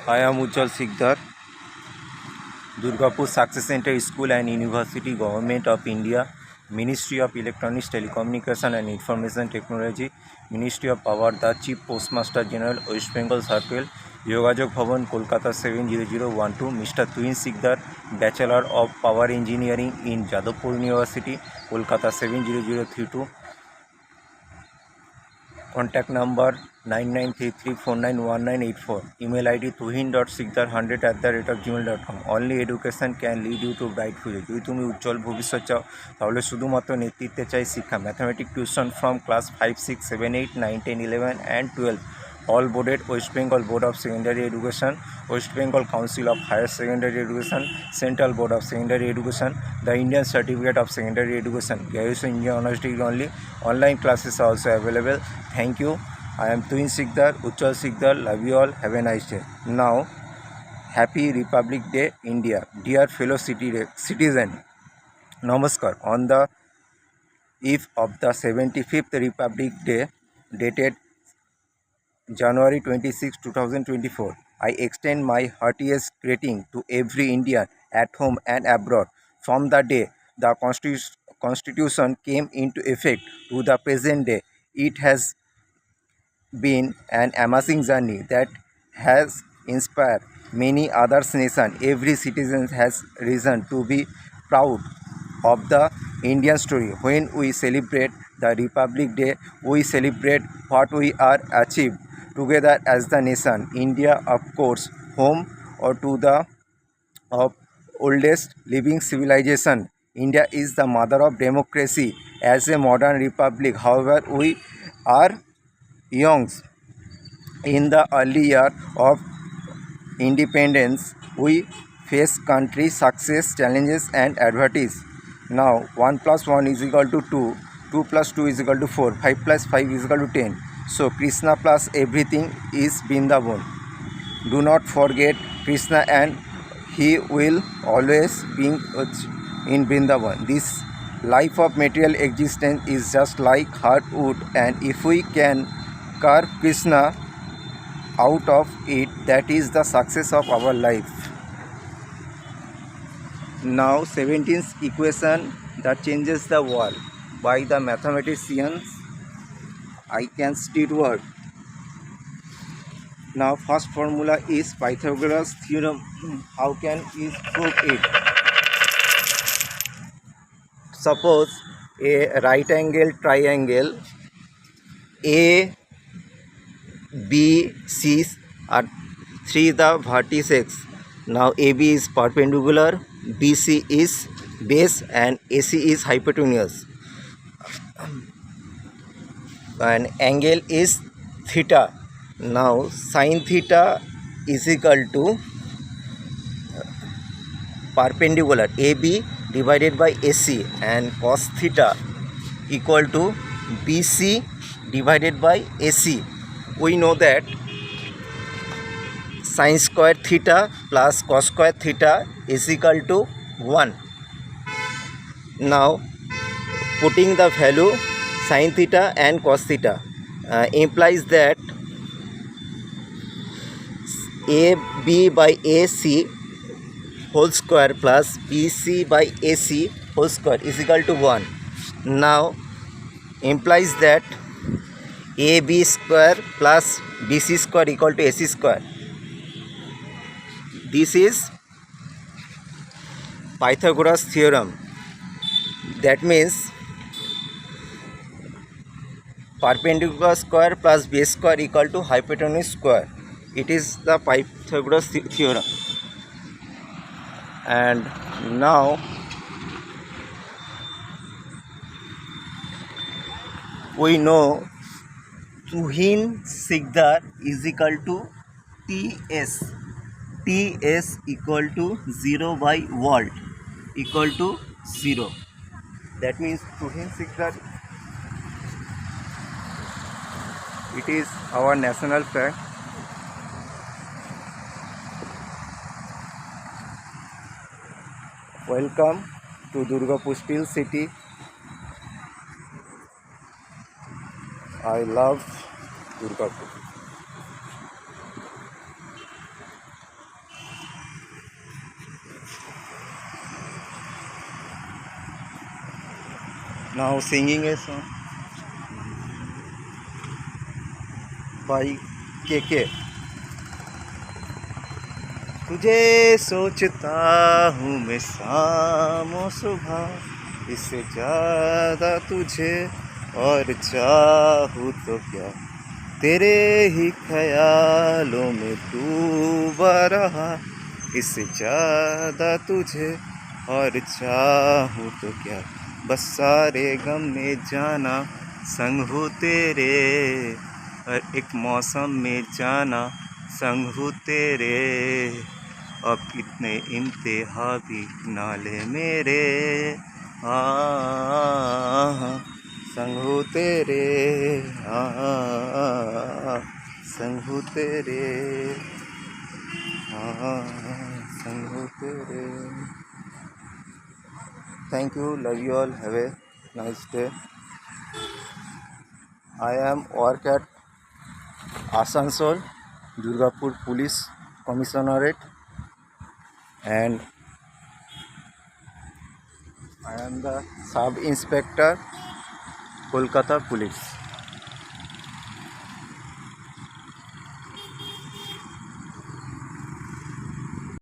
I am Ujjwal Sikdar, Durgapur Success Center School and University, Government of India, Ministry of Electronics, Telecommunication and Information Technology, Ministry of Power, the Chief Postmaster General, West Bengal Circle, Yogajog Bhavan, Kolkata 70012, Mr. Twin Sikdar, Bachelor of Power Engineering in Jadavpur University, Kolkata 70032. Contact number 9933491984. Email ID tuhin.sikdar100@gmail.com. Only education can lead you to bright future. যদি তুমি উজ্জ্বল ভবিষ্যৎ চাও তাহলে শুধুমাত্র নেতৃত্বে চাই শিক্ষা। Mathematic tuition from class 5, 6, 7, 8, 9, 10, 11 and 12. All boarded. West Bengal Board of Secondary Education, West Bengal Council of Higher Secondary Education, Central Board of Secondary Education, the Indian Certificate of Secondary Education, graduation Indian honors degree only. Online classes are also available. Thank you. I am Twin Sikdar, Ujjwal Sikdar. Love you all. Have a nice day. Now, Happy Republic Day, India. Dear fellow citizen, Namaskar. On the eve of the 75th Republic Day, dated January 26, 2024, I extend my heartiest greeting to every Indian at home and abroad. From the day the Constitution came into effect to the present day, it has been an amazing journey that has inspired many other nations. Every citizen has reason to be proud of the Indian story. When we celebrate the Republic Day, we celebrate what we are achieved together as the nation. India, of course, home or to the of oldest living civilization. India is the mother of democracy as a modern republic. However, we are young. In the early year of independence, we face country success, challenges and adversities. Now, 1 plus 1 is equal to 2, 2 plus 2 is equal to 4, 5 plus 5 is equal to 10. So, Krishna plus everything is Vrindavan. Do not forget Krishna and he will always be in Vrindavan. This life of material existence is just like hard wood, and if we can carve Krishna out of it, that is the success of our life. Now 17th equation that changes the world by the mathematicians I can state word. Now first formula is Pythagoras theorem. How can we prove it? Suppose a right angle triangle A, B, C are three the vertices. Now AB is perpendicular, BC is base and AC is hypotenuse. And angle is theta. Now sin theta is equal to perpendicular AB divided by AC, and cos theta equal to BC divided by AC. We know that sin square theta plus cos square theta is equal to 1. Now putting the value sin theta and cos theta implies that AB by AC whole square plus BC by AC whole square is equal to 1. Now implies that AB square plus BC square equal to AC square. This is Pythagoras theorem. That means perpendicular square plus base square equal to hypotenuse square. It is the Pythagoras theorem. And now we know Tuhin Sikdar is equal to TS. TS equal to 0 by volt equal to 0. That means Tuhin Sikdar, it is our national flag. Welcome to Durgapur Steel City. I love Durgapur. Now singing a song by KK. तुझे सोचता हूँ मैं शाम और सुबह, इससे ज़्यादा तुझे और चाहूँ तो क्या, तेरे ही ख्यालों में डूबा रहा, इससे ज़्यादा तुझे और चाहूँ तो क्या, बस सारे गम में जाना संग हूँ तेरे, हर एक मौसम में जाना संग हूँ तेरे, अब कितने इम्तिहा भी नाले मेरे, संग हूँ तेरे, संग हूँ तेरे, संग हूँ तेरे. Thank you, love you all, have a nice day. I am work at Asansol, Durgapur Police Commissionerate, and I am the Sub Inspector, Kolkata Police.